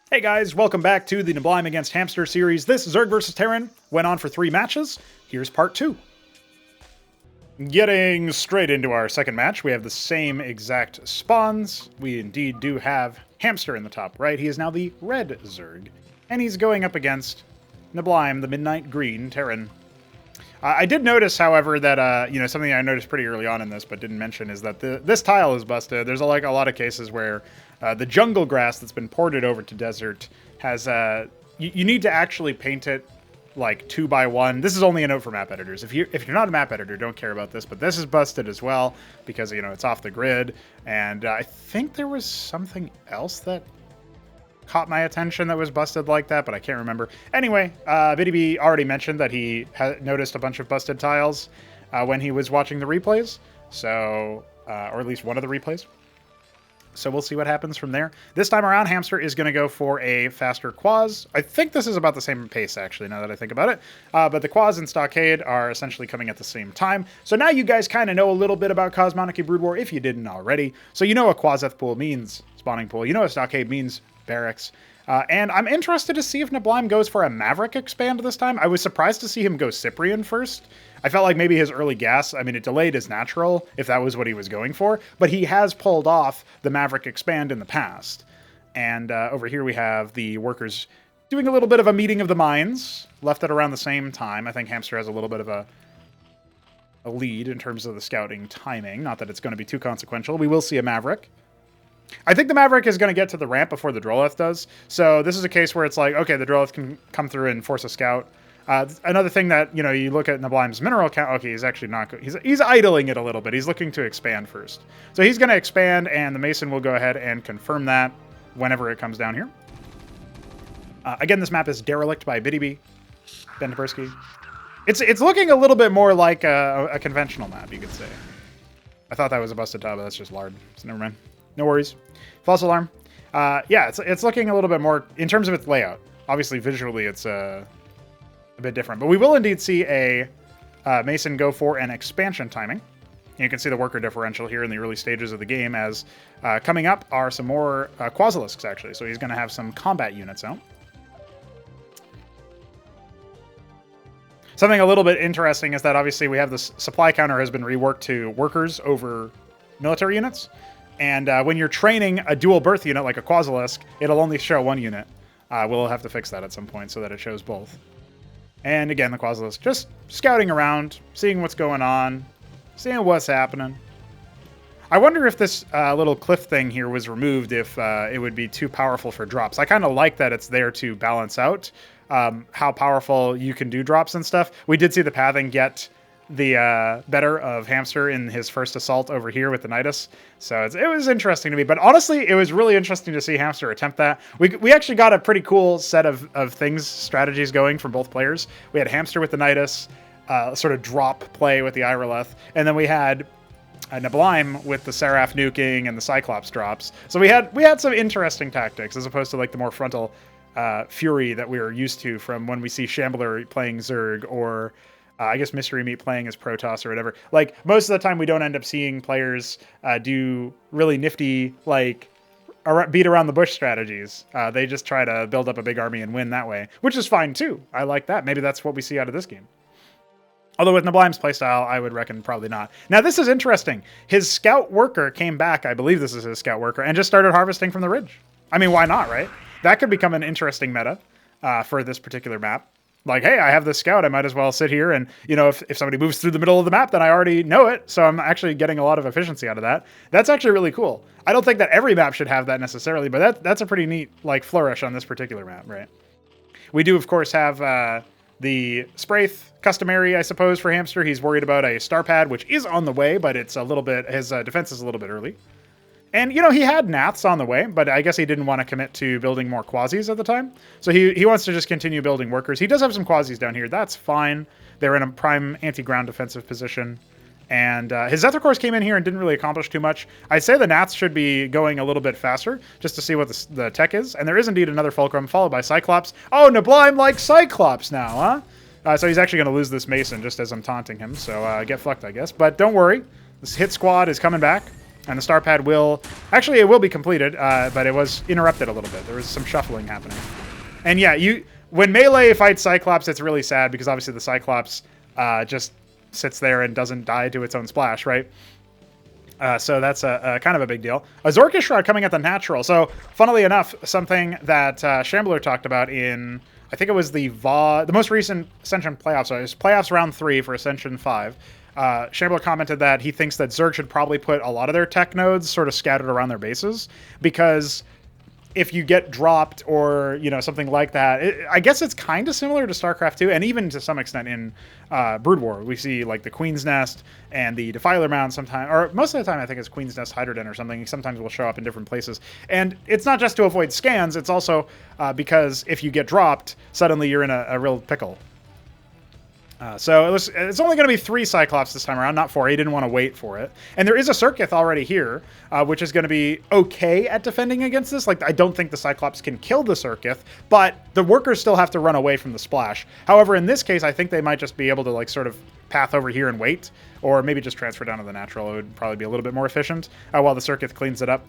Hey guys, welcome back to the Neblime against Hamster series. This Zerg vs. Terran went on for 3 matches. Here's part 2. Getting straight into our second match, we have the same exact spawns. We indeed do have Hamster in the top right. He is now the red Zerg, and he's going up against Neblime, the midnight green Terran. I did notice, however, that something I noticed pretty early on in this, but didn't mention, is that this tile is busted. There's a lot of cases where the jungle grass that's been ported over to desert has you need to actually paint it like 2x1. This is only a note for map editors. If you're not a map editor, don't care about this. But this is busted as well because it's off the grid. And I think there was something else that caught my attention that was busted like that, but I can't remember. Anyway, BDB already mentioned that he had noticed a bunch of busted tiles when he was watching the replays, so or at least one of the replays. So we'll see what happens from there. This time around, Hamster is going to go for a faster quaz. I think this is about the same pace, actually, now that I think about it. But the quaz and Stockade are essentially coming at the same time. So now you guys kind of know a little bit about Cosmonic Brood War if you didn't already. So you know what Quazeth Pool means, spawning pool. You know what Stockade means, barracks. And I'm interested to see if Neblime goes for a Maverick expand this time. I was surprised to see him go Cyprian first. I felt like maybe his early gas, it delayed his natural, if that was what he was going for. But he has pulled off the Maverick expand in the past. And over here we have the workers doing a little bit of a meeting of the minds, left at around the same time. I think Hamster has a little bit of a lead in terms of the scouting timing. Not that it's going to be too consequential. We will see a Maverick. I think the Maverick is going to get to the ramp before the Derelict does. So this is a case where it's like, okay, the Derelict can come through and force a scout. Another thing that, you look at Neblime's mineral count. Okay, he's actually not good. He's idling it a little bit. He's looking to expand first. So he's going to expand, and the Mason will go ahead and confirm that whenever it comes down here. Again, this map is Derelict by BDB, Ben Taberski. It's looking a little bit more like a conventional map, you could say. I thought that was a busted tile, but that's just lard. So never mind. No worries. False alarm. Yeah, it's looking a little bit more in terms of its layout. Obviously, visually, it's a bit different. But we will indeed see a Mason go for an expansion timing. You can see the worker differential here in the early stages of the game, as coming up are some more Quasilisks, actually. So he's going to have some combat units out. Something a little bit interesting is that obviously we have this supply counter has been reworked to workers over military units. And when you're training a dual birth unit like a Quasilisk, it'll only show one unit. We'll have to fix that at some point so that it shows both. And again, the Quasilisk just scouting around, seeing what's going on, seeing what's happening. I wonder if this little cliff thing here was removed, if it would be too powerful for drops. I kind of like that it's there to balance out how powerful you can do drops and stuff. We did see the pathing get the better of Hamster in his first assault over here with the Nidus. So it was interesting to me. But honestly, it was really interesting to see Hamster attempt that. We actually got a pretty cool set of strategies going from both players. We had Hamster with the Nidus, sort of drop play with the Ireleth, and then we had Neblime with the Seraph nuking and the Cyclops drops. So we had some interesting tactics as opposed to like the more frontal fury that we were used to from when we see Shambler playing Zerg, or I guess Mystery Meat playing as Protoss or whatever. Like, most of the time we don't end up seeing players do really nifty, like, beat around the bush strategies. They just try to build up a big army and win that way, which is fine too. I like that. Maybe that's what we see out of this game. Although with Neblime's playstyle, I would reckon probably not. Now, this is interesting. His scout worker came back, I believe this is his scout worker, and just started harvesting from the ridge. I mean, why not, right? That could become an interesting meta for this particular map. Like, hey, I have this scout, I might as well sit here and, if somebody moves through the middle of the map, then I already know it, so I'm actually getting a lot of efficiency out of that. That's actually really cool. I don't think that every map should have that necessarily, but that's a pretty neat, like, flourish on this particular map, right? We do, of course, have the Spraith customary, I suppose, for Hamster. He's worried about a star pad, which is on the way, but it's a little bit, his defense is a little bit early. And, he had Naths on the way, but I guess he didn't want to commit to building more Quasis at the time. So he wants to just continue building workers. He does have some Quasis down here. That's fine. They're in a prime anti-ground defensive position. And his Zephyr Cores came in here and didn't really accomplish too much. I'd say the Naths should be going a little bit faster, just to see what the tech is. And there is indeed another Fulcrum, followed by Cyclops. Oh, Neblime likes Cyclops now, huh? So he's actually going to lose this Mason, just as I'm taunting him. So get fucked, I guess. But don't worry. This hit squad is coming back. And the star pad will... Actually, it will be completed, but it was interrupted a little bit. There was some shuffling happening. And yeah, when Melee fights Cyclops, it's really sad because obviously the Cyclops just sits there and doesn't die to its own splash, right? So that's a kind of a big deal. A Zorka Shroud coming at the natural. So, funnily enough, something that Shambler talked about in... I think it was the most recent Ascension playoffs. So it was playoffs round 3 for Ascension 5. Shambler commented that he thinks that Zerg should probably put a lot of their tech nodes sort of scattered around their bases, because if you get dropped or, you know, something like that, I guess it's kind of similar to StarCraft 2, and even to some extent in Brood War. We see like the Queen's Nest and the Defiler Mound sometimes, or most of the time I think it's Queen's Nest Hydroden or something. Sometimes will show up in different places. And it's not just to avoid scans, it's also because if you get dropped, suddenly you're in a real pickle. So it's only going to be 3 Cyclops this time around, not 4. He didn't want to wait for it. And there is a Circuith already here, which is going to be okay at defending against this. Like, I don't think the Cyclops can kill the Circuith, but the workers still have to run away from the splash. However, in this case, I think they might just be able to, like, sort of path over here and wait, or maybe just transfer down to the natural. It would probably be a little bit more efficient while the Circuith cleans it up.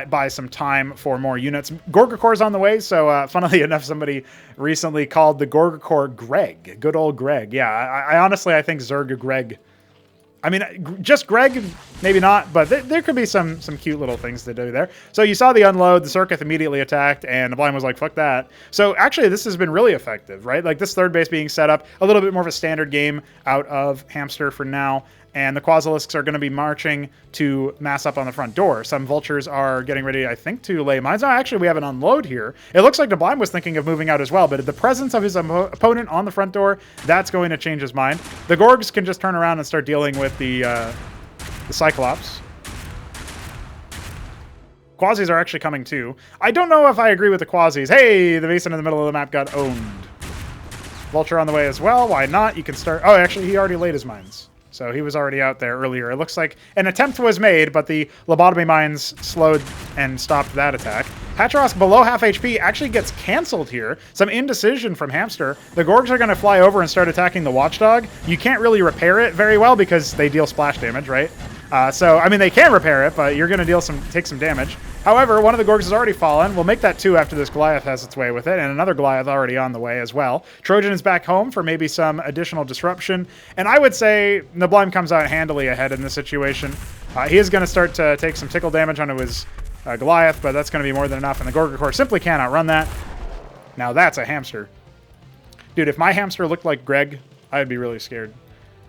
Buy some time for more units. Gorgacore's on the way, so funnily enough, somebody recently called the Gorgacore Greg. Good old Greg. Yeah, I honestly, I think Zerg Greg. I mean, just Greg, maybe not, but there could be some cute little things to do there. So you saw the unload, the Circuith immediately attacked, and the Blind was like, fuck that. So actually, this has been really effective, right? Like, this third base being set up, a little bit more of a standard game out of Hamster for now. And the Quasilisks are going to be marching to mass up on the front door. Some Vultures are getting ready, I think, to lay mines. Oh, actually, we have an unload here. It looks like Neblime was thinking of moving out as well, but the presence of his opponent on the front door, that's going to change his mind. The Gorgs can just turn around and start dealing with the Cyclops. Quasis are actually coming too. I don't know if I agree with the Quasis. Hey, the basin in the middle of the map got owned. Vulture on the way as well. Why not? You can start... Oh, actually, he already laid his mines. So he was already out there earlier. It looks like an attempt was made, but the lobotomy mines slowed and stopped that attack. Hacharosk below half HP actually gets canceled here. Some indecision from Hamster. The Gorgs are going to fly over and start attacking the Watchdog. You can't really repair it very well because they deal splash damage, right? So, I mean, they can repair it, but you're going to take some damage. However, one of the Gorgs has already fallen. We'll make that 2 after this Goliath has its way with it, and another Goliath already on the way as well. Trojan is back home for maybe some additional disruption, and I would say Neblime comes out handily ahead in this situation. He is going to start to take some tickle damage onto his Goliath, but that's going to be more than enough, and the Gorgacore simply can't outrun that. Now that's a Hamster. Dude, if my Hamster looked like Greg, I'd be really scared.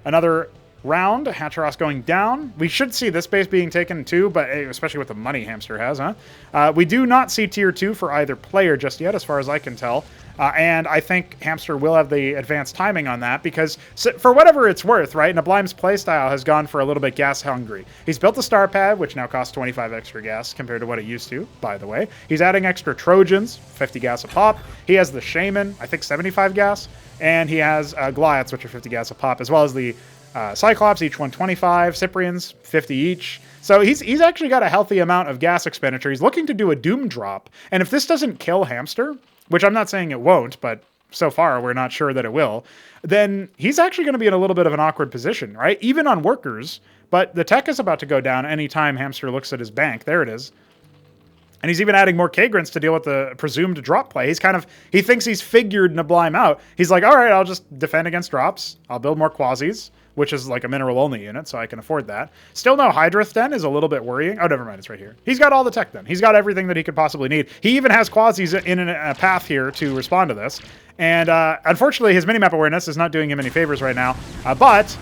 Another round, Hacharosk going down. We should see this base being taken too, but especially with the money Hamster has, huh? We do not see tier 2 for either player just yet, as far as I can tell. And I think Hamster will have the advanced timing on that because, for whatever it's worth, right, Neblime's playstyle has gone for a little bit gas hungry. He's built the Star Pad, which now costs 25 extra gas compared to what it used to, by the way. He's adding extra Trojans, 50 gas a pop. He has the Shaman, I think 75 gas. And he has Goliaths, which are 50 gas a pop, as well as the Cyclops, each 125, Cyprians, 50 each. So he's actually got a healthy amount of gas expenditure. He's looking to do a Doom drop. And if this doesn't kill Hamster, which I'm not saying it won't, but so far we're not sure that it will, then he's actually going to be in a little bit of an awkward position, right? Even on workers, but the tech is about to go down anytime Hamster looks at his bank. There it is. And he's even adding more Kagrins to deal with the presumed drop play. He thinks he's figured Neblime out. He's like, all right, I'll just defend against drops. I'll build more Quasis, which is like a mineral-only unit, so I can afford that. Still no Hydrith then is a little bit worrying. Oh, never mind, it's right here. He's got all the tech then. He's got everything that he could possibly need. He even has Quasis in a path here to respond to this. And unfortunately, his minimap awareness is not doing him any favors right now. But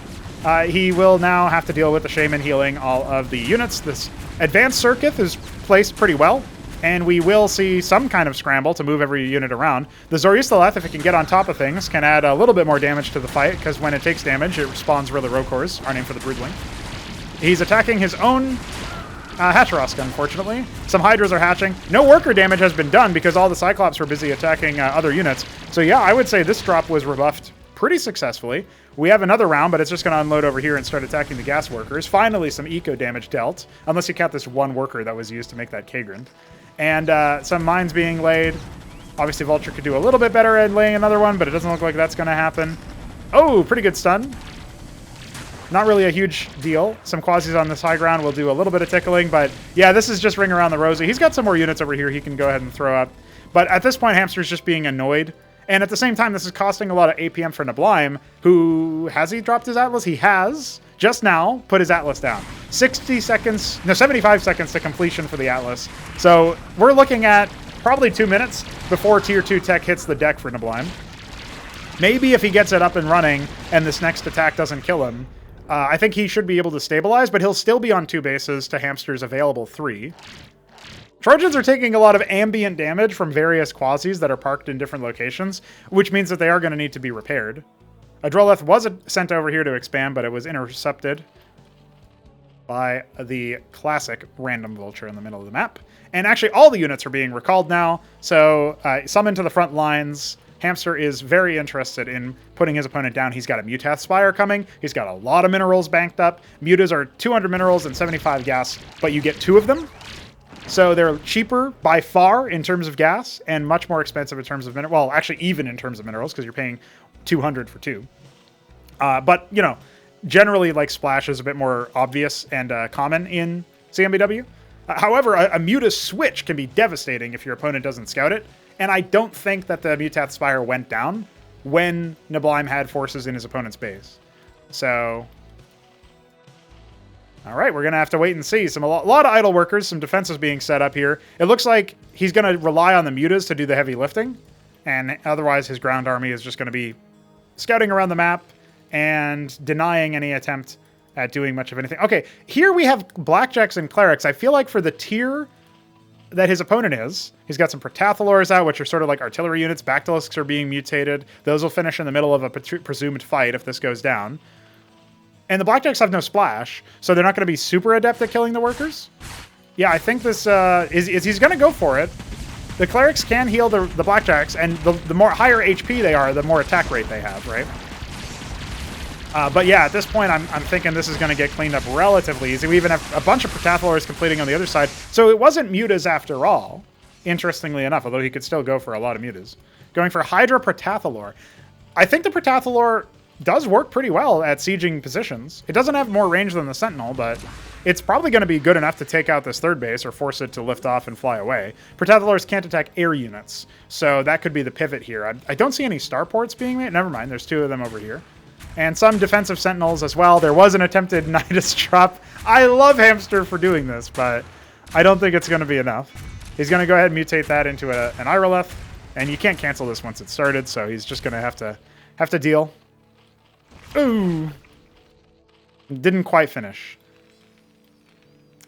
he will now have to deal with the Shaman healing all of the units. This advanced Circuith is placed pretty well, and we will see some kind of scramble to move every unit around. The Zoriustaleth, if it can get on top of things, can add a little bit more damage to the fight, because when it takes damage, it spawns Rilla Rokors, our name for the Broodling. He's attacking his own Hacharosk, unfortunately. Some Hydras are hatching. No worker damage has been done because all the Cyclops were busy attacking other units. So yeah, I would say this drop was rebuffed pretty successfully. We have another round, but it's just going to unload over here and start attacking the gas workers. Finally, some eco damage dealt, unless you count this one worker that was used to make that Kagrin. And some mines being laid. Obviously, Vulture could do a little bit better at laying another one, but it doesn't look like that's going to happen. Oh, pretty good stun. Not really a huge deal. Some quasies on this high ground will do a little bit of tickling, but yeah, this is just ring around the rosy. He's got some more units over here he can go ahead and throw up. But at this point, Hamster's just being annoyed. And at the same time, this is costing a lot of APM for neblime, who... Has he dropped his Atlas? He has. Just now, put his Atlas down. 60 seconds... No, 75 seconds to completion for the Atlas. So we're looking at probably 2 minutes before Tier 2 tech hits the deck for neblime. Maybe if he gets it up and running and this next attack doesn't kill him, I think he should be able to stabilize, but he'll still be on 2 bases to Hamster's available 3. Trojans are taking a lot of ambient damage from various quasis that are parked in different locations, which means that they are going to need to be repaired. A Derelict was sent over here to expand, but it was intercepted by the classic random vulture in the middle of the map. And actually, all the units are being recalled now, so some into the front lines. Hamster is very interested in putting his opponent down. He's got a Mutath Spire coming. He's got a lot of minerals banked up. Mutas are 200 minerals and 75 gas, but you get 2 of them. So they're cheaper by far in terms of gas and much more expensive in terms of minerals. Well, actually even in terms of minerals because you're paying 200 for 2. But, you know, generally like Splash is a bit more obvious and common in CMBW. However, a Mutas switch can be devastating if your opponent doesn't scout it. And I don't think that the Mutath Spire went down when neblime had forces in his opponent's base. So... All right, we're going to have to wait and see. A lot of idle workers, some defenses being set up here. It looks like he's going to rely on the mutas to do the heavy lifting, and otherwise his ground army is just going to be scouting around the map and denying any attempt at doing much of anything. Okay, here we have Blackjacks and Clerics. I feel like for the tier that his opponent is, he's got some Protathalors out, which are sort of like artillery units. Bactylisks are being mutated. Those will finish in the middle of a presumed fight if this goes down. And the Blackjacks have no splash, so they're not going to be super adept at killing the workers. Yeah, I think this he's going to go for it. The Clerics can heal the Blackjacks, and the more higher HP they are, the more attack rate they have, right? But yeah, at this point, I'm thinking this is going to get cleaned up relatively easy. We even have a bunch of Protathalors completing on the other side. So it wasn't Mutas after all, interestingly enough, although he could still go for a lot of Mutas. Going for Hydra Protathalor. I think the Protathalor does work pretty well at sieging positions. It doesn't have more range than the Sentinel, but it's probably going to be good enough to take out this third base or force it to lift off and fly away. Protathalors can't attack air units, so that could be the pivot here. I don't see any starports being made. Never mind, there's 2 of them over here. And some defensive Sentinels as well. There was an attempted Nidus drop. I love Hamster for doing this, but I don't think it's going to be enough. He's going to go ahead and mutate that into an Irolith, and you can't cancel this once it started, so he's just going to have to deal. Ooh. Didn't quite finish.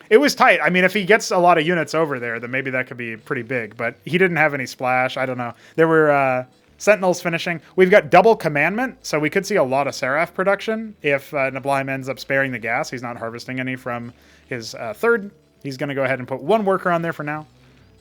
It was tight. I mean, if he gets a lot of units over there, then maybe that could be pretty big. But he didn't have any splash. I don't know. There were Sentinels finishing. We've got double commandment, so we could see a lot of Seraph production if neblime ends up sparing the gas. He's not harvesting any from his third. He's going to go ahead and put 1 worker on there for now.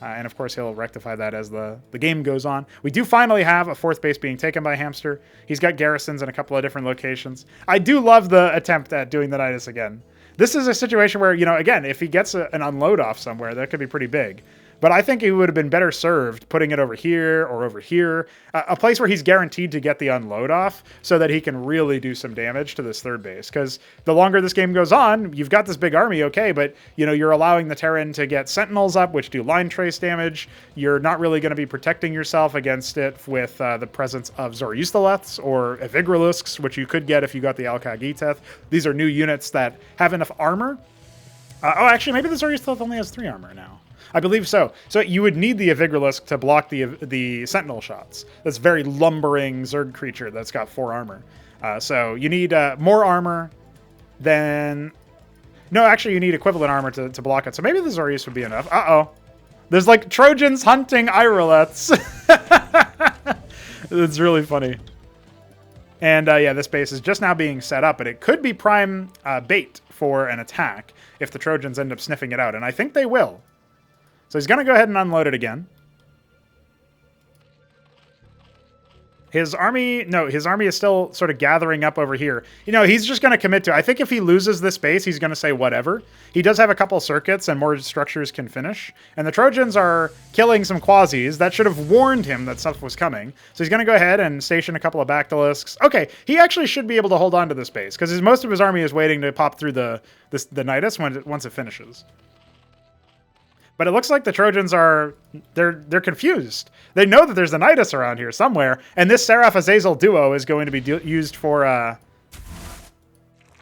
And of course, he'll rectify that as the game goes on. We do finally have a 4th base being taken by Hamster. He's got garrisons in a couple of different locations. I do love the attempt at doing the Nidus again. This is a situation where, you know, again, if he gets an unload off somewhere, that could be pretty big. But I think he would have been better served putting it over here or over here, a place where he's guaranteed to get the unload off so that he can really do some damage to this third base. Because the longer this game goes on, you've got this big army, okay, but you know you're allowing the Terran to get Sentinels up, which do line trace damage. You're not really going to be protecting yourself against it with the presence of Zoroustaleths or Evigralisks, which you could get if you got the Alkagiteth. These are new units that have enough armor. Oh, actually, maybe the Zoroustaleth only has 3 armor now. I believe so. So you would need the Evigralisk to block the Sentinel shots. That's a very lumbering Zerg creature that's got 4 armor. So you need more armor than... No, actually you need equivalent armor to block it. So maybe the Zorius would be enough. Uh-oh. There's like Trojans hunting Iroliths. It's really funny. And yeah, this base is just now being set up, but it could be prime bait for an attack if the Trojans end up sniffing it out. And I think they will. So he's going to go ahead and unload it again. His army is still sort of gathering up over here. You know, he's just going to commit to it. I think if he loses this base, he's going to say whatever. He does have a couple circuits and more structures can finish. And the Trojans are killing some quasies. That should have warned him that stuff was coming. So he's going to go ahead and station a couple of basilisks. Okay, he actually should be able to hold on to this base because most of his army is waiting to pop through the Nidus once it finishes. But it looks like the Trojans they're confused. They know that there's a Nidus around here somewhere, and this Seraph Azazel duo is going to be used for,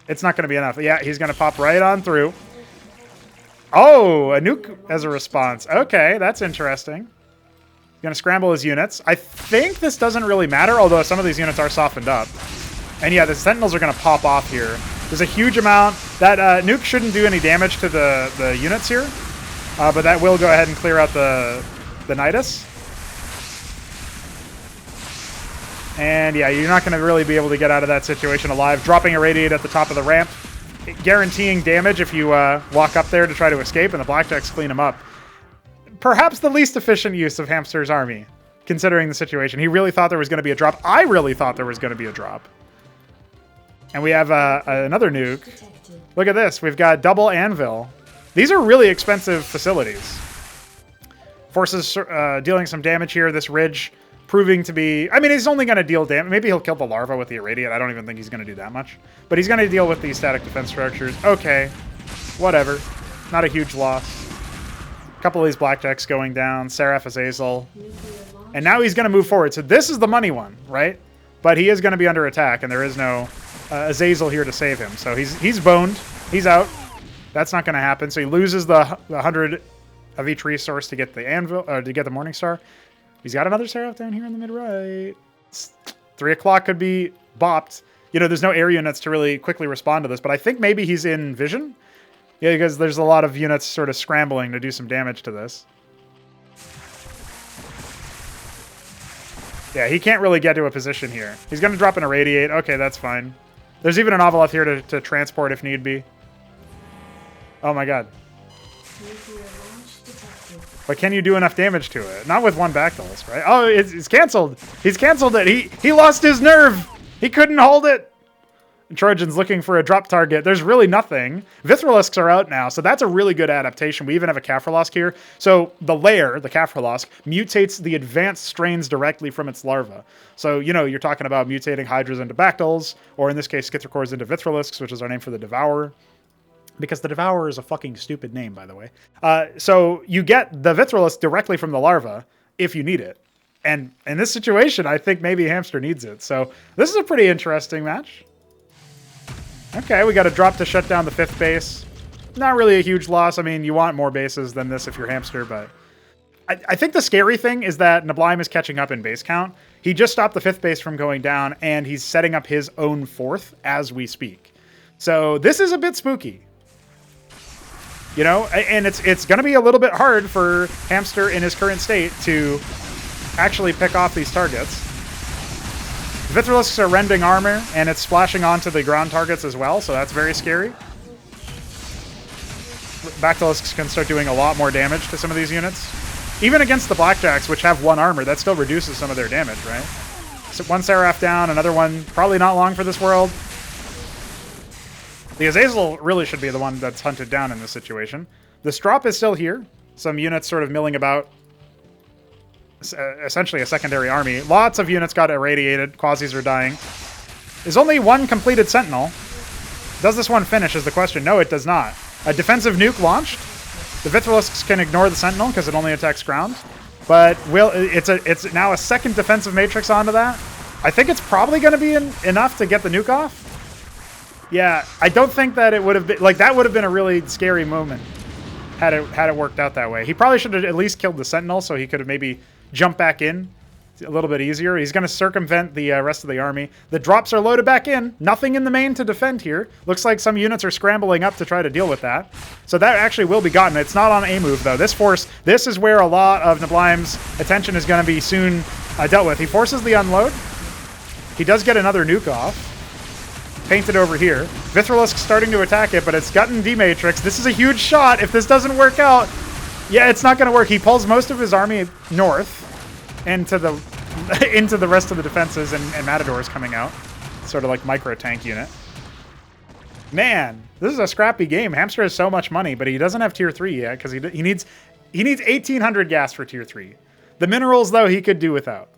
it's not going to be enough. Yeah, he's going to pop right on through. Oh, a nuke as a response. Okay, that's interesting. He's going to scramble his units. I think this doesn't really matter, although some of these units are softened up. And yeah, the Sentinels are going to pop off here. There's a huge amount. That nuke shouldn't do any damage to the units here. But that will go ahead and clear out the Nidus. And yeah, you're not going to really be able to get out of that situation alive. Dropping a Radiate at the top of the ramp, guaranteeing damage if you walk up there to try to escape, and the Blackjacks clean him up. Perhaps the least efficient use of Hamster's army, considering the situation. He really thought there was going to be a drop. I really thought there was going to be a drop. And we have another nuke. Look at this. We've got double anvil. These are really expensive facilities. Forces dealing some damage here. This ridge proving to be... I mean, he's only going to deal damage. Maybe he'll kill the larva with the irradiate. I don't even think he's going to do that much. But he's going to deal with these static defense structures. Okay. Whatever. Not a huge loss. A couple of these blackjacks going down. Seraph Azazel. And now he's going to move forward. So this is the money one, right? But he is going to be under attack, and there is no Azazel here to save him. So he's boned. He's out. That's not going to happen. So he loses the 100 of each resource to get the anvil, to get the Morningstar. He's got another Seraph down here in the mid-right. 3 o'clock could be bopped. You know, there's no air units to really quickly respond to this, but I think maybe he's in vision. Yeah, because there's a lot of units sort of scrambling to do some damage to this. Yeah, he can't really get to a position here. He's going to drop an irradiate. Okay, that's fine. There's even an Ovoleth here to transport if need be. Oh my god. But can you do enough damage to it? Not with one Bacillus, right? Oh, it's canceled. He's canceled it. He lost his nerve. He couldn't hold it. Trojan's looking for a drop target. There's really nothing. Vithralisks are out now, so that's a really good adaptation. We even have a Kaffirlosk here. So the lair, the Kaffirlosk, mutates the advanced strains directly from its larva. So, you know, you're talking about mutating Hydras into Bactyls, or in this case, Schizocores into Vithralisks, which is our name for the Devourer. Because the Devourer is a fucking stupid name, by the way. So you get the Vithrilisk directly from the larva if you need it. And in this situation, I think maybe Hamster needs it. So this is a pretty interesting match. Okay, we got a drop to shut down the 5th base. Not really a huge loss. I mean, you want more bases than this if you're Hamster, but... I think the scary thing is that neblime is catching up in base count. He just stopped the 5th base from going down, and he's setting up his own 4th as we speak. So this is a bit spooky. You know, and it's going to be a little bit hard for Hamster in his current state to actually pick off these targets. Vithralisks are rending armor, and it's splashing onto the ground targets as well, so that's very scary. Bactylisks can start doing a lot more damage to some of these units. Even against the Blackjacks, which have 1 armor, that still reduces some of their damage, right? So 1 Seraph down, another one probably not long for this world. The Azazel really should be the one that's hunted down in this situation. The Strop is still here. Some units sort of milling about. Essentially a secondary army. Lots of units got irradiated. Quasis are dying. There's only 1 completed Sentinel. Does this one finish is the question. No, it does not. A defensive nuke launched. The Vithralisks can ignore the Sentinel because it only attacks ground. But it's now a 2nd defensive matrix onto that. I think it's probably going to be enough to get the nuke off. Yeah, I don't think that it would have been... Like, that would have been a really scary moment had it worked out that way. He probably should have at least killed the Sentinel so he could have maybe jumped back in a little bit easier. He's going to circumvent the rest of the army. The drops are loaded back in. Nothing in the main to defend here. Looks like some units are scrambling up to try to deal with that. So that actually will be gotten. It's not on a move, though. This is where a lot of Neblime's attention is going to be soon dealt with. He forces the unload. He does get another nuke off. Painted over here. Vithrilisk starting to attack it, but it's gotten D-Matrix. This is a huge shot. If this doesn't work out, yeah, it's not going to work. He pulls most of his army north and to the into the rest of the defenses, and Matadors coming out. Sort of like micro tank unit. Man, this is a scrappy game. Hamster has so much money, but he doesn't have tier 3 yet because he needs 1,800 gas for tier 3. The minerals, though, he could do without.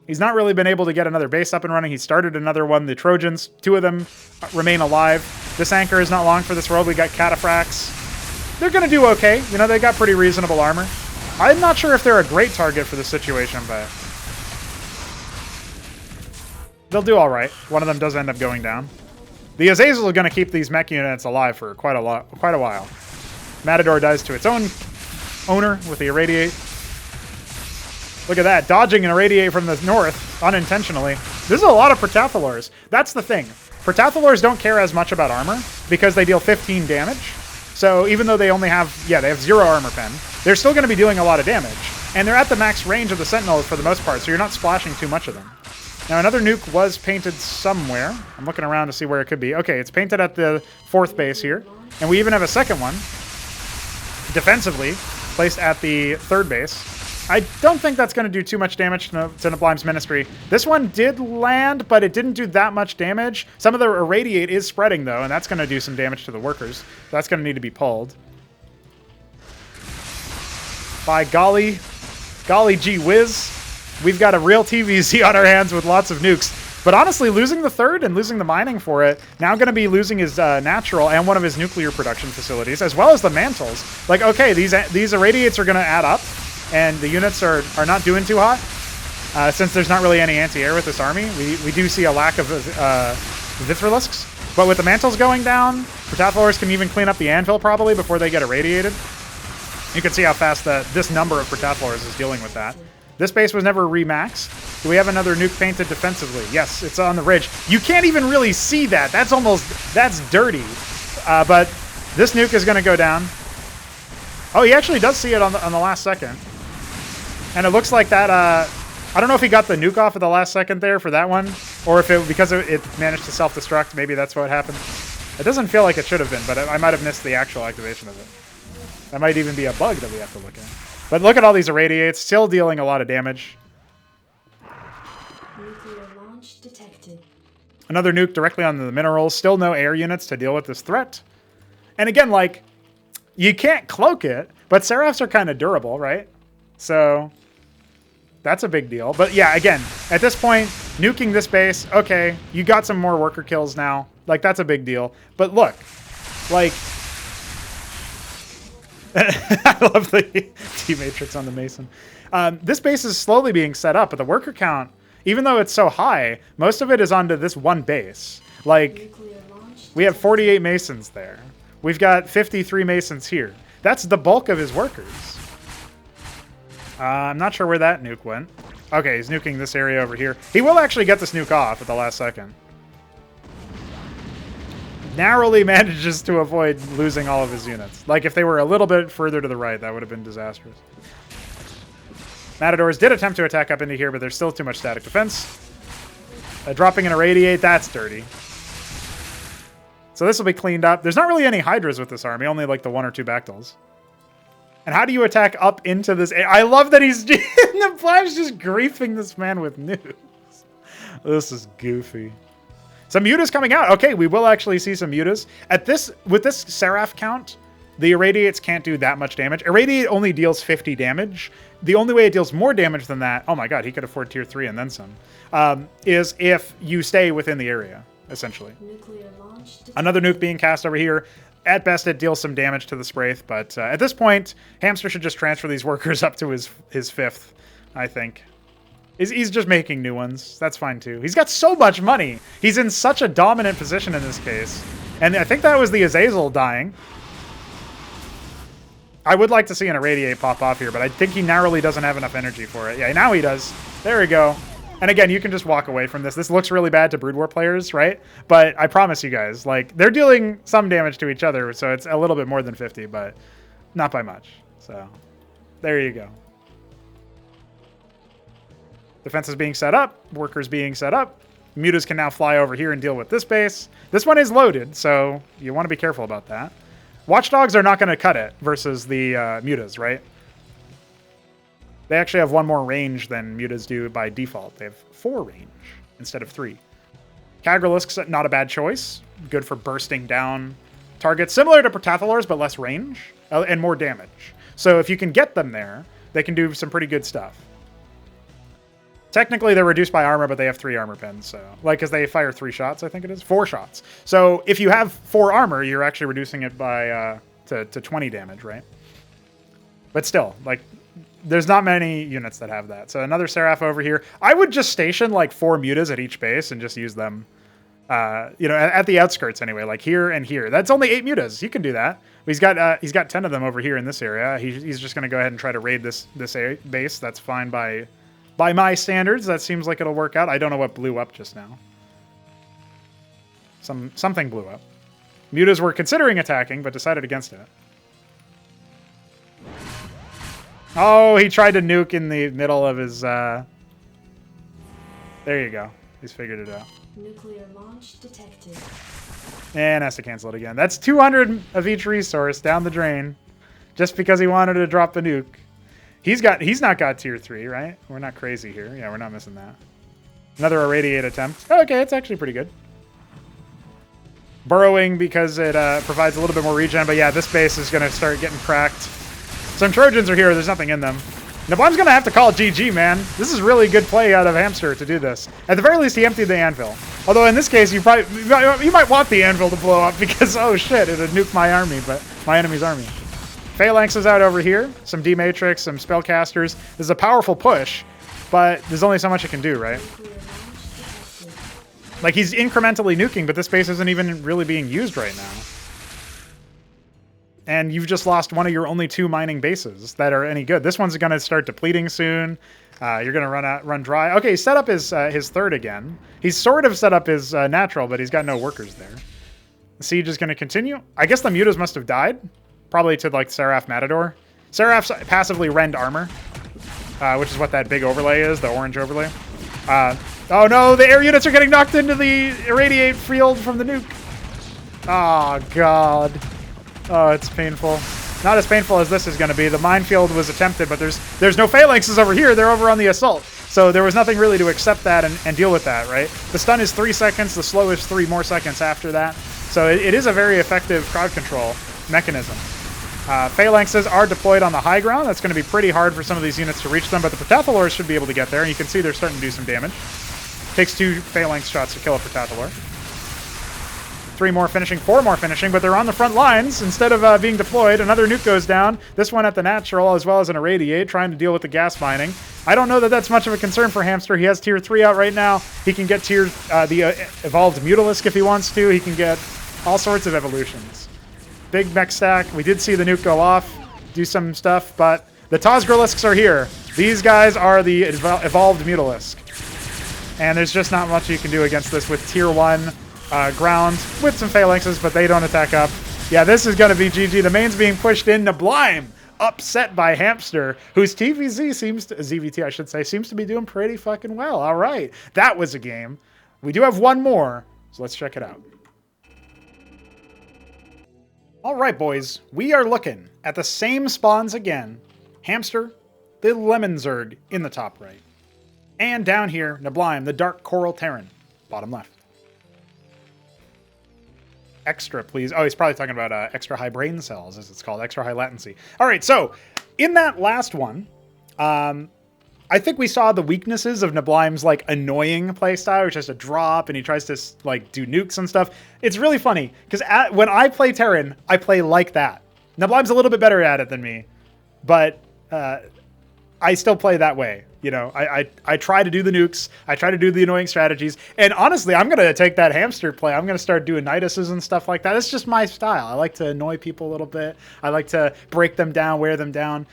He's not really been able to get another base up and running. He started another one. The Trojans, 2 of them remain alive. This anchor is not long for this world. We got cataphracts. They're going to do okay. You know, they got pretty reasonable armor. I'm not sure if they're a great target for this situation, but they'll do all right. One of them does end up going down. The Azazel are going to keep these mech units alive for quite a while. Matador dies to its own owner with the Irradiate. Look at that, dodging an Irradiate from the north unintentionally. There's a lot of Protathalors. That's the thing. Protathalors don't care as much about armor because they deal 15 damage. So even though they only have, they have 0 armor pen, they're still going to be doing a lot of damage. And they're at the max range of the Sentinels for the most part, so you're not splashing too much of them. Now, another nuke was painted somewhere. I'm looking around to see where it could be. Okay, it's painted at the 4th base here. And we even have a second one, defensively, placed at the 3rd base. I don't think that's going to do too much damage to Neblime's Ministry. This one did land, but it didn't do that much damage. Some of the Irradiate is spreading, though, and that's going to do some damage to the workers. So that's going to need to be pulled. By golly gee whiz, we've got a real TVZ on our hands with lots of nukes. But honestly, losing the 3rd and losing the mining for it, now going to be losing his natural and one of his nuclear production facilities, as well as the mantles. Like, okay, these Irradiates are going to add up, and the units are not doing too hot. Since there's not really any anti-air with this army, we do see a lack of Vithrilisks. But with the mantles going down, Protathalors can even clean up the anvil probably before they get irradiated. You can see how fast this number of Protathalors is dealing with that. This base was never remaxed. Do we have another nuke painted defensively? Yes, it's on the ridge. You can't even really see that. That's dirty. But this nuke is going to go down. Oh, he actually does see it on the last second. And it looks like that, I don't know if he got the nuke off at the last second there for that one, or if because it managed to self-destruct, maybe that's what happened. It doesn't feel like it should have been, but I might have missed the actual activation of it. That might even be a bug that we have to look at. But look at all these Irradiates, still dealing a lot of damage. Nuclear launch detected. Another nuke directly on the minerals. Still no air units to deal with this threat. And again, like, you can't cloak it, but Seraphs are kind of durable, right? So that's a big deal. But yeah, again, at this point, nuking this base, okay, you got some more worker kills now. Like, that's a big deal. But look, like, I love the T-Matrix on the Mason. This base is slowly being set up, but the worker count, even though it's so high, most of it is onto this one base. Like, we have 48 Masons there. We've got 53 Masons here. That's the bulk of his workers. I'm not sure where that nuke went. Okay, he's nuking this area over here. He will actually get this nuke off at the last second. Narrowly manages to avoid losing all of his units. Like, if they were a little bit further to the right, that would have been disastrous. Matadors did attempt to attack up into here, but there's still too much static defense. Dropping an Irradiate, that's dirty. So this will be cleaned up. There's not really any Hydras with this army, only like the 1 or 2 Bactyls. And how do you attack up into this? I love that he's the Flash just griefing this man with nukes. This is goofy. Some mutas coming out. Okay, we will actually see some mutas. With this Seraph count, the Irradiates can't do that much damage. Irradiate only deals 50 damage. The only way it deals more damage than that, oh my god, he could afford tier 3 and then some, is if you stay within the area, essentially. Another nuke being cast over here. At best, it deals some damage to the Spraith, but at this point, Hamster should just transfer these workers up to his 5th, I think. He's just making new ones. That's fine, too. He's got so much money. He's in such a dominant position in this case. And I think that was the Azazel dying. I would like to see an Irradiate pop off here, but I think he narrowly doesn't have enough energy for it. Yeah, now he does. There we go. And again, you can just walk away from this. This looks really bad to Brood War players, right? But I promise you guys, like, they're dealing some damage to each other, so it's a little bit more than 50, but not by much. So, there you go. Defense is being set up. Workers being set up. Mutas can now fly over here and deal with this base. This one is loaded, so you want to be careful about that. Watchdogs are not going to cut it versus the mutas, right? They actually have 1 more range than mutas do by default. They have 4 range instead of 3. Kagralisk's not a bad choice. Good for bursting down targets, similar to Protathalors, but less range and more damage. So if you can get them there, they can do some pretty good stuff. Technically, they're reduced by armor, but they have 3 armor pins. So, like, because they fire 3 shots, I think it is 4 shots. So if you have 4 armor, you're actually reducing it by to 20 damage, right? But still, like, there's not many units that have that. So another Seraph over here. I would just station like 4 mutas at each base and just use them, you know, at the outskirts anyway, like here and here. That's only 8 mutas. You can do that. He's got 10 of them over here in this area. He's just going to go ahead and try to raid this base. That's fine by my standards. That seems like it'll work out. I don't know what blew up just now. Something blew up. Mutas were considering attacking, but decided against it. Oh, he tried to nuke in the middle of his... There you go. He's figured it out. Nuclear launch detected. And has to cancel it again. That's 200 of each resource down the drain. Just because he wanted to drop the nuke. He's not got tier 3, right? We're not crazy here. Yeah, we're not missing that. Another irradiate attempt. Oh, okay, it's actually pretty good. Burrowing because it provides a little bit more regen. But yeah, this base is going to start getting cracked. Some Trojans are here. There's nothing in them. Neblim's going to have to call GG, man. This is really good play out of Hamster to do this. At the very least, he emptied the anvil. Although in this case, you might want the anvil to blow up because, oh shit, it would nuke my army, but my enemy's army. Phalanx is out over here. Some D-Matrix, some Spellcasters. This is a powerful push, but there's only so much it can do, right? Like, he's incrementally nuking, but this base isn't even really being used right now. And you've just lost one of your only 2 mining bases that are any good. This one's going to start depleting soon. You're going to run dry. Okay, set up his 3rd again. He's sort of set up his natural, but he's got no workers there. The siege is going to continue. I guess the mutas must have died. Probably to, like, Seraph Matador. Seraphs passively rend armor, which is what that big overlay is, the orange overlay. Oh no, the air units are getting knocked into the irradiate field from the nuke. Oh, God. Oh, it's painful. Not as painful as this is going to be. The minefield was attempted, but there's no phalanxes over here. They're over on the assault. So there was nothing really to accept that and deal with that, right? The stun is 3 seconds. The slow is 3 more seconds after that. So it is a very effective crowd control mechanism. Phalanxes are deployed on the high ground. That's going to be pretty hard for some of these units to reach them, but the Protathalors should be able to get there, and you can see they're starting to do some damage. Takes 2 Phalanx shots to kill a Protathalor. 3 more finishing, 4 more finishing, but they're on the front lines instead of being deployed. Another nuke goes down. This one at the natural as well as an irradiate, trying to deal with the gas mining. I don't know that that's much of a concern for Hamster. He has tier 3 out right now. He can get the evolved Mutalisk if he wants to. He can get all sorts of evolutions. Big mech stack. We did see the nuke go off, do some stuff, but the Tazgralisks are here. These guys are the evolved Mutalisk. And there's just not much you can do against this with tier 1 ground with some phalanxes, but they don't attack up. Yeah, this is going to be GG. The main's being pushed in. Neblime upset by Hamster, whose TVZ ZVT, I should say, seems to be doing pretty fucking well. All right, that was a game. We do have one more, so let's check it out. All right, boys, we are looking at the same spawns again. Hamster, the Lemon Zerg in the top right. And down here, Neblime, the Dark Coral Terran, bottom left. Extra, please. Oh, he's probably talking about extra high brain cells, as it's called, extra high latency. All right, so in that last one, I think we saw the weaknesses of Neblime's like annoying playstyle, which is to drop and he tries to like do nukes and stuff. It's really funny because when I play Terran, I play like that. Neblime's a little bit better at it than me, but I still play that way. You know, I try to do the nukes. I try to do the annoying strategies. And honestly, I'm going to take that Hamster play. I'm going to start doing Niduses and stuff like that. It's just my style. I like to annoy people a little bit. I like to break them down, wear them down.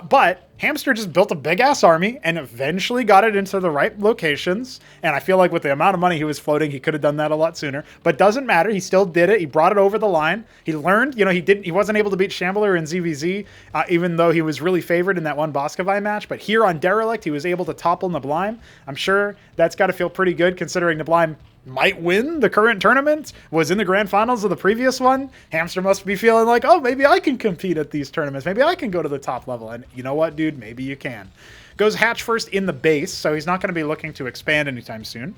But Hamster just built a big-ass army and eventually got it into the right locations. And I feel like with the amount of money he was floating, he could have done that a lot sooner. But doesn't matter. He still did it. He brought it over the line. He learned. You know, he wasn't able to beat Shambler in ZVZ, even though he was really favored in that one Boscovine match. But here on Derelict, he was was able to topple neblime. I'm sure that's got to feel pretty good considering neblime might win the current tournament, was in the grand finals of the previous one. Hamster must be feeling like, oh, maybe I can compete at these tournaments. Maybe I can go to the top level. And you know what, dude? Maybe you can. Goes hatch first in the base, so he's not going to be looking to expand anytime soon.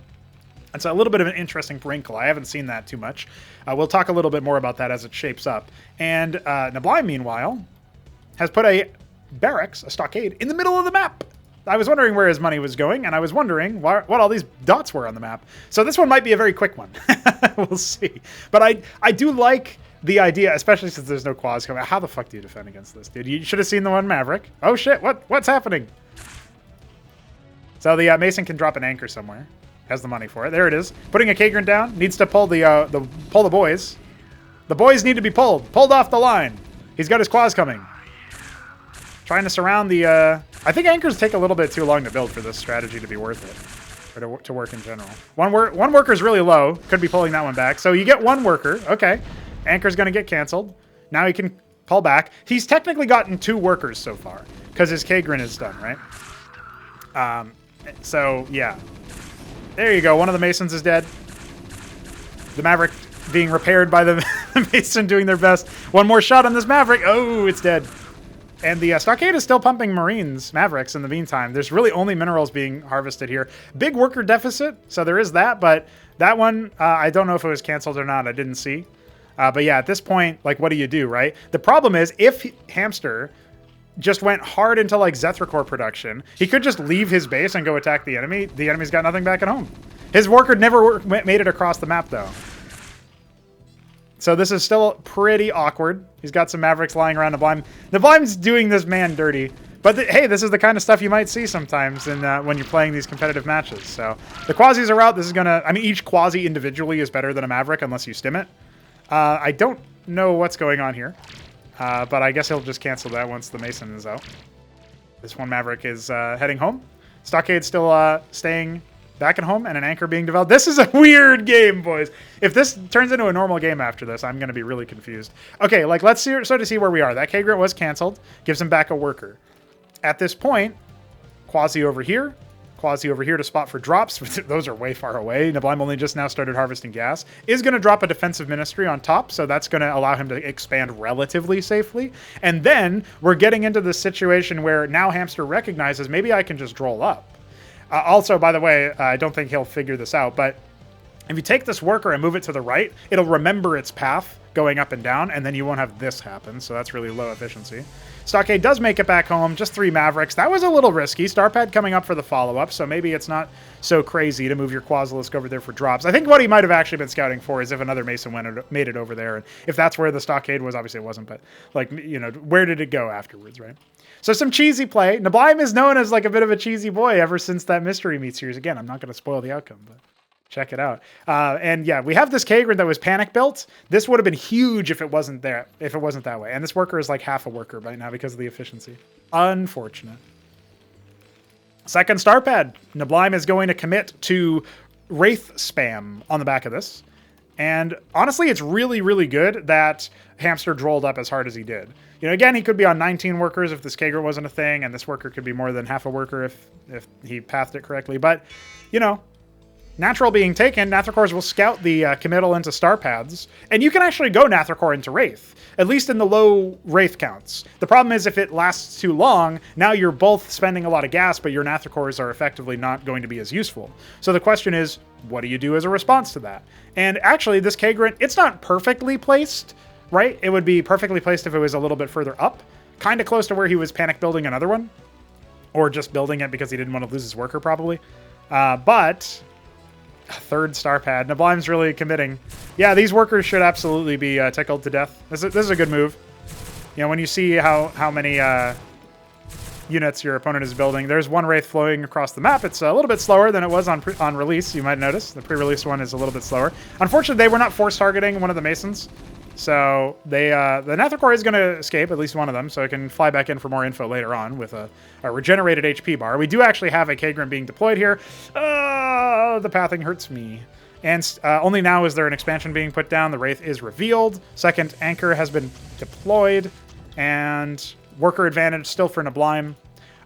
It's a little bit of an interesting wrinkle. I haven't seen that too much. We'll talk a little bit more about that as it shapes up. And neblime, meanwhile, has put a barracks, a stockade, in the middle of the map. I was wondering where his money was going, and I was wondering what all these dots were on the map. So this one might be a very quick one. We'll see. But I do like the idea, especially since there's no quads coming. How the fuck do you defend against this, dude? You should have seen the one Maverick. Oh shit, what's happening? So the Mason can drop an anchor somewhere. Has the money for it. There it is. Putting a Kagran down. Needs to pull the boys. The boys need to be pulled. Pulled off the line. He's got his quads coming. Trying to surround the... I think anchors take a little bit too long to build for this strategy to be worth it. Or to work in general. One worker's really low. Could be pulling that one back. So you get one worker. Okay. Anchor's going to get canceled. Now he can pull back. He's technically gotten 2 workers so far. Because his Kagran is done, right? So, yeah. There you go. One of the Masons is dead. The Maverick being repaired by the Mason doing their best. One more shot on this Maverick. Oh, it's dead. And the stockade is still pumping Marines, Mavericks, in the meantime. There's really only minerals being harvested here. Big worker deficit, so there is that. But that one, I don't know if it was canceled or not. I didn't see. But yeah, at this point, like, what do you do, right? The problem is, if Hamster just went hard into, like, Zethricore production, he could just leave his base and go attack the enemy. The enemy's got nothing back at home. His worker never made it across the map, though. So this is still pretty awkward. He's got some Mavericks lying around Neblime. Neblime's doing this man dirty. But hey, this is the kind of stuff you might see sometimes when you're playing these competitive matches. So the Quasis are out. This is going to... I mean, each Quasi individually is better than a Maverick unless you stim it. I don't know what's going on here. But I guess he'll just cancel that once the Mason is out. This one Maverick is heading home. Stockade's still staying back at home, and an anchor being developed. This is a weird game, boys. If this turns into a normal game after this, I'm going to be really confused. Okay, like, let's sort of see where we are. That Kagran was canceled. Gives him back a worker. At this point, Quasi over here to spot for drops. Those are way far away. Neblime only just now started harvesting gas. Is going to drop a defensive ministry on top, so that's going to allow him to expand relatively safely. And then we're getting into this situation where now Hamster recognizes maybe I can just droll up. Also, by the way, I don't think he'll figure this out, but if you take this worker and move it to the right, it'll remember its path going up and down, and then you won't have this happen, so that's really low efficiency. Stockade does make it back home, just 3 Mavericks. That was a little risky. Starpad coming up for the follow-up, so maybe it's not so crazy to move your Quasilisk over there for drops. I think what he might have actually been scouting for is if another Mason made it over there, and if that's where the Stockade was, obviously it wasn't, but, like, you know, where did it go afterwards, right? So some cheesy play. Neblime is known as, like, a bit of a cheesy boy ever since that Mystery Meat series. Again, I'm not going to spoil the outcome, but check it out. And yeah, we have this Kagran that was panic built. This would have been huge if it wasn't there, if it wasn't that way. And this worker is like half a worker right now because of the efficiency. Unfortunate. Second Starpad. Neblime is going to commit to Wraith spam on the back of this. And honestly, it's really, really good that Hamster drolled up as hard as he did. You know, again, he could be on 19 workers if this Kagran wasn't a thing, and this worker could be more than half a worker if he pathed it correctly. But, you know, Natural being taken, Nathricors will scout the committal into star paths, and you can actually go Nathricor into Wraith, at least in the low Wraith counts. The problem is if it lasts too long, now you're both spending a lot of gas, but your Nathricors are effectively not going to be as useful. So the question is, what do you do as a response to that? And actually, this Kagran, it's not perfectly placed, right? It would be perfectly placed if it was a little bit further up, kind of close to where he was panic building another one, or just building it because he didn't want to lose his worker, probably. But third star pad. Neblime's really committing. Yeah, these workers should absolutely be tickled to death. This is a good move. You know, when you see how many units your opponent is building, there's one Wraith flowing across the map. It's a little bit slower than it was on release, you might notice. The pre-release one is a little bit slower. Unfortunately, they were not force targeting one of the Masons. So they the Nathricor is going to escape, at least one of them, so it can fly back in for more info later on with a regenerated HP bar. We do actually have a Kagran being deployed here. The pathing hurts me. And only now is there an expansion being put down. The Wraith is revealed. Second anchor has been deployed. And worker advantage still for Neblime.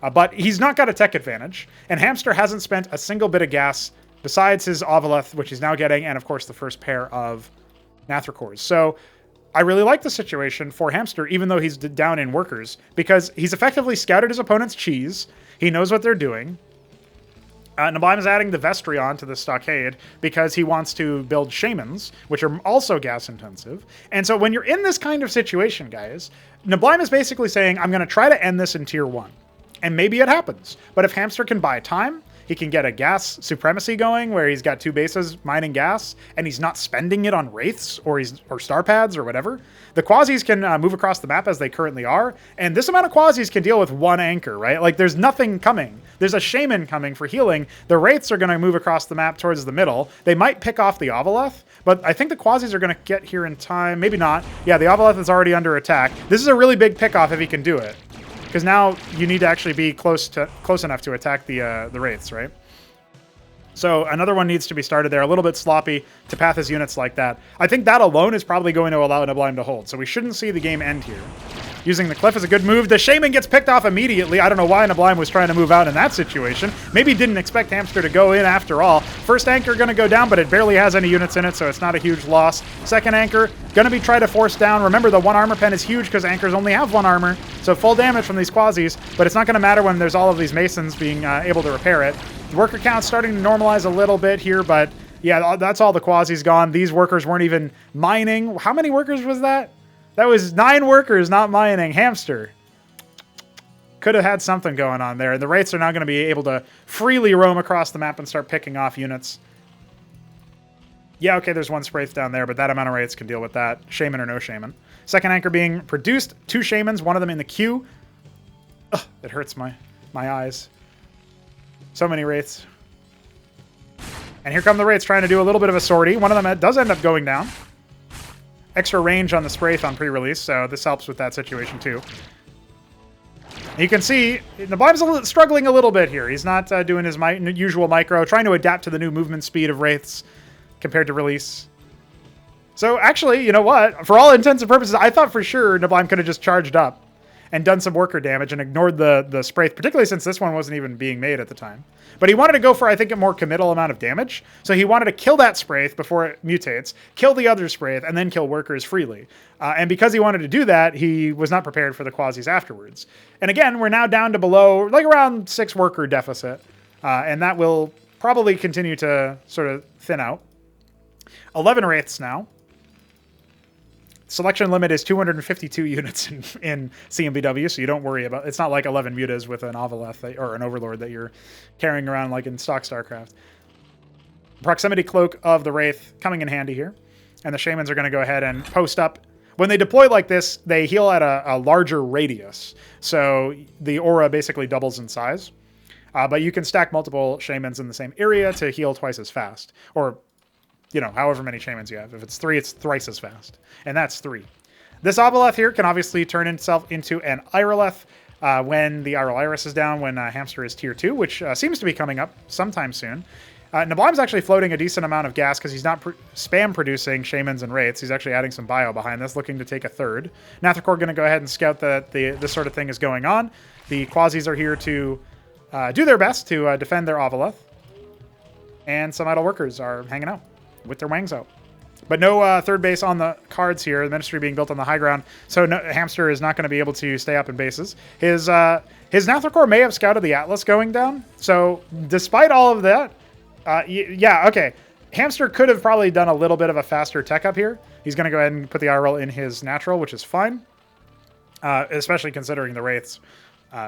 But he's not got a tech advantage, and Hamster hasn't spent a single bit of gas besides his Ovileth, which he's now getting, and of course the first pair of Nathricors. So I really like the situation for Hamster, even though he's down in workers, because he's effectively scouted his opponent's cheese. He knows what they're doing. Neblime is adding the Vestry on to the Stockade because he wants to build Shamans, which are also gas intensive. And so when you're in this kind of situation, guys, Neblime is basically saying, I'm going to try to end this in tier 1. And maybe it happens. But if Hamster can buy time, he can get a gas supremacy going where he's got 2 bases mining gas and he's not spending it on Wraiths or Star Pads or whatever. The Quasies can move across the map as they currently are. And this amount of Quasies can deal with 1 anchor, right? Like there's nothing coming. There's a Shaman coming for healing. The Wraiths are going to move across the map towards the middle. They might pick off the Ovileth, but I think the Quasies are going to get here in time. Maybe not. Yeah, the Ovileth is already under attack. This is a really big pickoff if he can do it. Because now you need to actually be close enough to attack the Wraiths, right? So another one needs to be started there. A little bit sloppy to path his units like that. I think that alone is probably going to allow Neblime to hold. So we shouldn't see the game end here. Using the Cliff is a good move. The Shaman gets picked off immediately. I don't know why Neblime was trying to move out in that situation. Maybe didn't expect Hamster to go in after all. First anchor going to go down, but it barely has any units in it, so it's not a huge loss. Second anchor going to be tried to force down. Remember, the 1 armor pen is huge because anchors only have 1 armor, so full damage from these Quasies, but it's not going to matter when there's all of these Masons being able to repair it. The worker count's starting to normalize a little bit here, but yeah, that's all the Quasies gone. These workers weren't even mining. How many workers was that? That was 9 workers not mining. Hamster could have had something going on there. The Wraiths are now going to be able to freely roam across the map and start picking off units. Yeah, okay, there's 1 Spraith down there, but that amount of Wraiths can deal with that. Shaman or no Shaman. Second anchor being produced. 2 Shamans, 1 of them in the queue. Ugh, it hurts my eyes. So many Wraiths. And here come the Wraiths trying to do a little bit of a sortie. One of them does end up going down. Extra range on the Spraith on pre-release, so this helps with that situation too. You can see Neblime's struggling a little bit here. He's not doing his usual micro, trying to adapt to the new movement speed of Wraiths compared to release. So actually, you know what? For all intents and purposes, I thought for sure Neblime could have just charged up and done some worker damage and ignored the Spraith, particularly since this one wasn't even being made at the time. But he wanted to go for, I think, a more committal amount of damage. So he wanted to kill that Spraith before it mutates, kill the other Spraith, and then kill workers freely. And because he wanted to do that, he was not prepared for the Quasies afterwards. And again, we're now down to below, like around 6 worker deficit. And that will probably continue to sort of thin out. 11 Wraiths now. Selection limit is 252 units in CMBW, so you don't worry about it. It's not like 11 mutas with an Ovileth or an Overlord that you're carrying around like in stock Starcraft. Proximity Cloak of the Wraith coming in handy here. And the Shamans are going to go ahead and post up. When they deploy like this, they heal at a larger radius. So the aura basically doubles in size. But you can stack multiple Shamans in the same area to heal twice as fast. Or you know, however many Shamans you have. If it's 3, it's thrice as fast. And that's 3. This Ovileth here can obviously turn itself into an Irileth when the Iral Iris is down, when Hamster is tier 2, which seems to be coming up sometime soon. Neblime's actually floating a decent amount of gas because he's not spam producing Shamans and Wraiths. He's actually adding some bio behind this, looking to take a 3rd. Nathricor going to go ahead and scout that this sort of thing is going on. The Quasies are here to do their best to defend their Ovileth. And some idle workers are hanging out with their wangs out. But no 3rd base on the cards here. The Ministry being built on the high ground. So Hamster is not going to be able to stay up in bases. His Nathricor may have scouted the Atlas going down. So despite all of that, yeah, okay. Hamster could have probably done a little bit of a faster tech up here. He's going to go ahead and put the IRL in his natural, which is fine. Especially considering the Wraiths.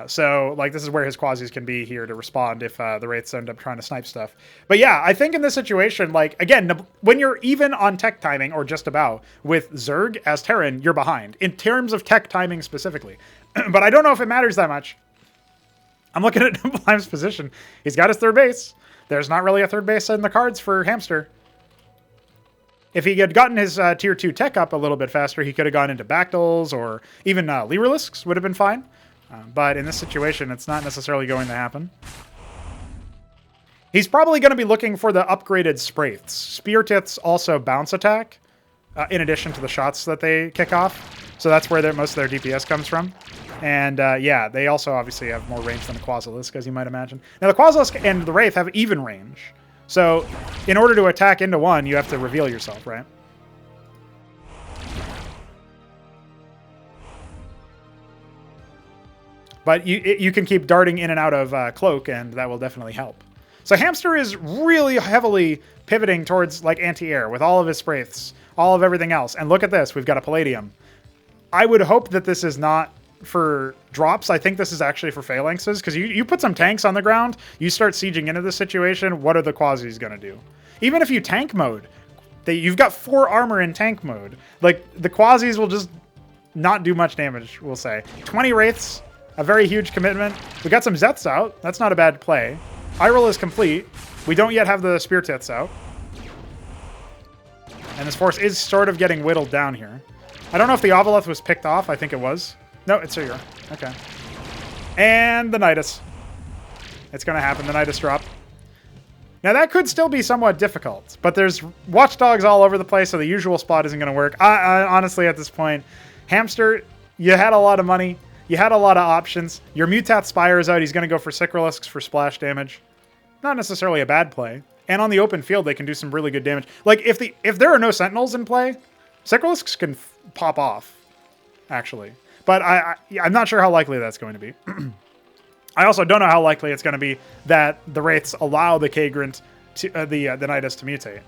So, like, this is where his Quasies can be here to respond if the Wraiths end up trying to snipe stuff. But yeah, I think in this situation, like, again, when you're even on tech timing, or just about, with Zerg as Terran, you're behind. In terms of tech timing specifically. But I don't know if it matters that much. I'm looking at Neblime's position. He's got his 3rd base. There's not really a 3rd base in the cards for Hamster. If he had gotten his tier 2 tech up a little bit faster, he could have gone into Bactyls, or even Lyrilisks would have been fine. But in this situation, it's not necessarily going to happen. He's probably going to be looking for the upgraded Spraiths. Spear Tiths also bounce attack. in addition to the shots that they kick off. So that's where most of their DPS comes from. And yeah, they also obviously have more range than a Quasilisk, as you might imagine. Now, the Quasilisk and the Wraith have even range. So in order to attack into one, you have to reveal yourself, right? But you can keep darting in and out of Cloak, and that will definitely help. So Hamster is really heavily pivoting towards like anti-air with all of his Wraiths, all of everything else. And look at this, we've got a Palladium. I would hope that this is not for drops. I think this is actually for phalanxes, because you put some tanks on the ground, you start sieging into the situation, what are the Quasis going to do? Even if you tank mode, you've got 4 armor in tank mode. Like, the Quasis will just not do much damage, we'll say. 20 Wraiths, a very huge commitment. We got some Zeths out. That's not a bad play. Iroll is complete. We don't yet have the Spear Tits out. And this force is sort of getting whittled down here. I don't know if the Ovolith was picked off. I think it was. No, it's here. Okay. And the Nidus. It's going to happen. The Nidus drop. Now, that could still be somewhat difficult, but there's watchdogs all over the place, so the usual spot isn't going to work. I honestly, at this point, Hamster, you had a lot of money. You had a lot of options. Your Mutat Spire is out. He's going to go for Sikralisks for splash damage. Not necessarily a bad play. And on the open field, they can do some really good damage. Like, if there are no Sentinels in play, Sikralisks can pop off, actually. But I'm not sure how likely that's going to be. I also don't know how likely it's going to be that the Wraiths allow the Kagrant, to, the Nidus to mutate.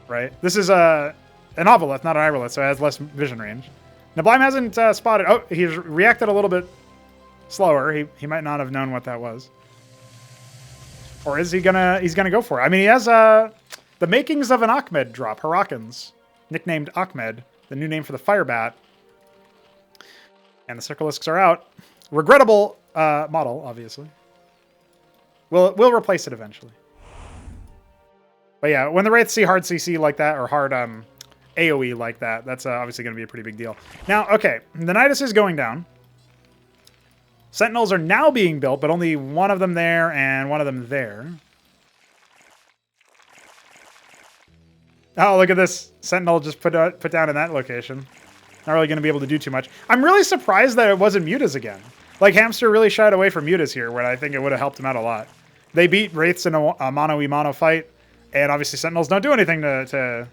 Right? This is an Ovolith, not an Irolith, so it has less vision range. Neblime hasn't spotted... Oh, he's reacted a little bit slower. He might not have known what that was. Or is he gonna... He's gonna go for it. I mean, he has the makings of an Ahmed drop. Harakans, nicknamed Ahmed, the new name for the Firebat. And the Sikralisks are out. Regrettable model, obviously. We'll replace it eventually. But yeah, when the Wraiths see hard CC like that, or hard AoE like that, that's obviously going to be a pretty big deal. Now, okay, the Nidus is going down. Sentinels are now being built, but only one of them there and one of them there. Oh, look at this. Sentinel just put down in that location. Not really going to be able to do too much. I'm really surprised that it wasn't Mutas again. Like, Hamster really shied away from Mutas here, where I think it would have helped him out a lot. They beat Wraiths in a mono-e-mono fight, and obviously Sentinels don't do anything to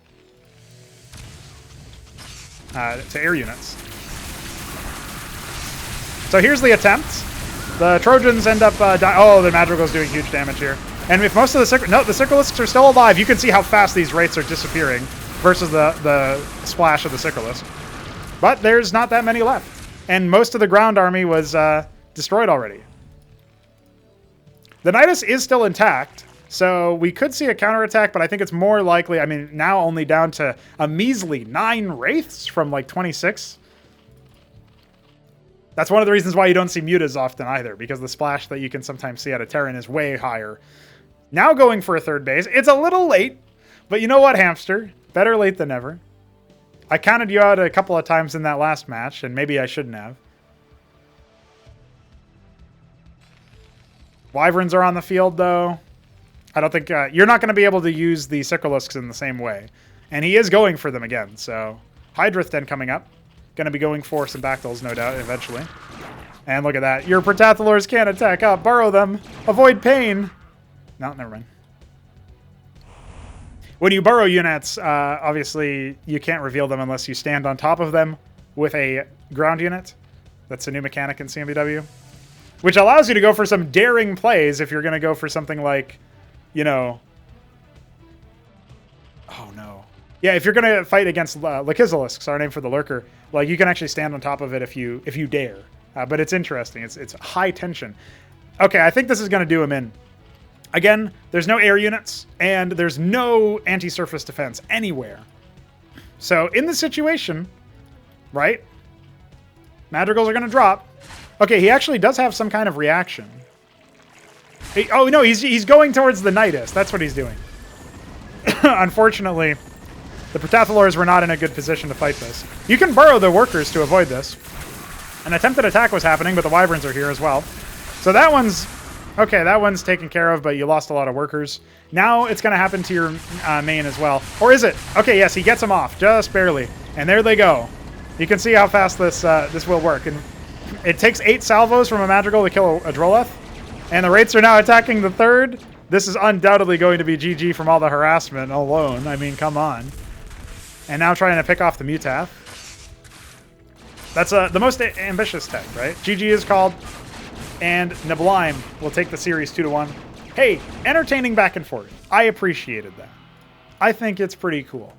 air units. So here's the attempt. The Trojans end up dying. Oh, the Madrigal's doing huge damage here. And if most of the the Sikralisks are still alive, you can see how fast these Wraiths are disappearing versus the splash of the Sikralisk. But there's not that many left. And most of the ground army was destroyed already. The Nidus is still intact, so we could see a counterattack, but I think it's more likely, I mean, now only down to a measly 9 Wraiths from like 26. That's one of the reasons why you don't see Mutas often either, because the splash that you can sometimes see out of Terran is way higher. Now going for a third base. It's a little late, but you know what, Hamster? Better late than never. I counted you out a couple of times in that last match, and maybe I shouldn't have. Wyverns are on the field, though. I don't think... you're not going to be able to use the Sikralisks in the same way. And he is going for them again, so... Hydrith then coming up. Going to be going for some Bactyls, no doubt, eventually. And look at that. Your Protathalors can't attack up. Burrow them. Avoid pain. No, never mind. When you burrow units, obviously, you can't reveal them unless you stand on top of them with a ground unit. That's a new mechanic in CMBW. Which allows you to go for some daring plays if you're going to go for something like, you know... Oh, no. Yeah, if you're going to fight against Lakizalisks, our name for the Lurker, like, you can actually stand on top of it if you dare. But it's interesting. It's high tension. Okay, I think this is going to do him in. Again, there's no air units, and there's no anti-surface defense anywhere. So, in this situation, right, Madrigals are going to drop. Okay, he actually does have some kind of reaction. Oh, no, he's going towards the Nidus. That's what he's doing. Unfortunately, the Protathalors were not in a good position to fight this. You can burrow the workers to avoid this. An attempted attack was happening, but the Wyverns are here as well. So that one's Okay, that one's taken care of, but you lost a lot of workers. Now it's going to happen to your main as well. Or is it? Okay, yes, he gets them off, just barely. And there they go. You can see how fast this will work. And it takes 8 salvos from a Madrigal to kill a Droleth. And the Wraiths are now attacking the third. This is undoubtedly going to be GG from all the harassment alone. I mean, come on. And now trying to pick off the Mutaf. That's the most ambitious tech, right? GG is called. And Neblime will take the series 2-1. Hey, entertaining back and forth. I appreciated that. I think it's pretty cool.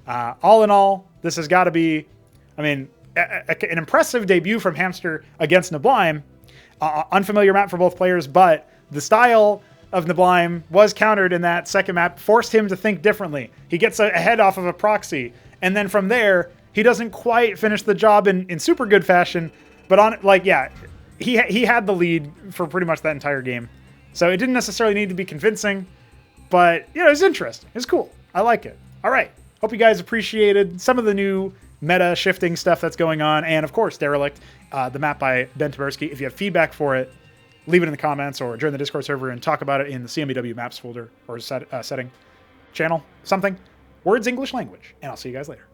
All in all, this has got to be, I mean, an impressive debut from Hamster against Neblime. Unfamiliar map for both players, but the style of Neblime was countered in that second map, forced him to think differently. He gets a head off of a proxy, and then from there, he doesn't quite finish the job in super good fashion, but on, like, yeah, he had the lead for pretty much that entire game. So it didn't necessarily need to be convincing, but, you know, it's interesting. It's cool. I like it. All right. Hope you guys appreciated some of the new meta shifting stuff that's going on. And, of course, Derelict, the map by Ben Taberski. If you have feedback for it, leave it in the comments or join the Discord server and talk about it in the CMBW maps folder or setting channel, something. Words English language. And I'll see you guys later.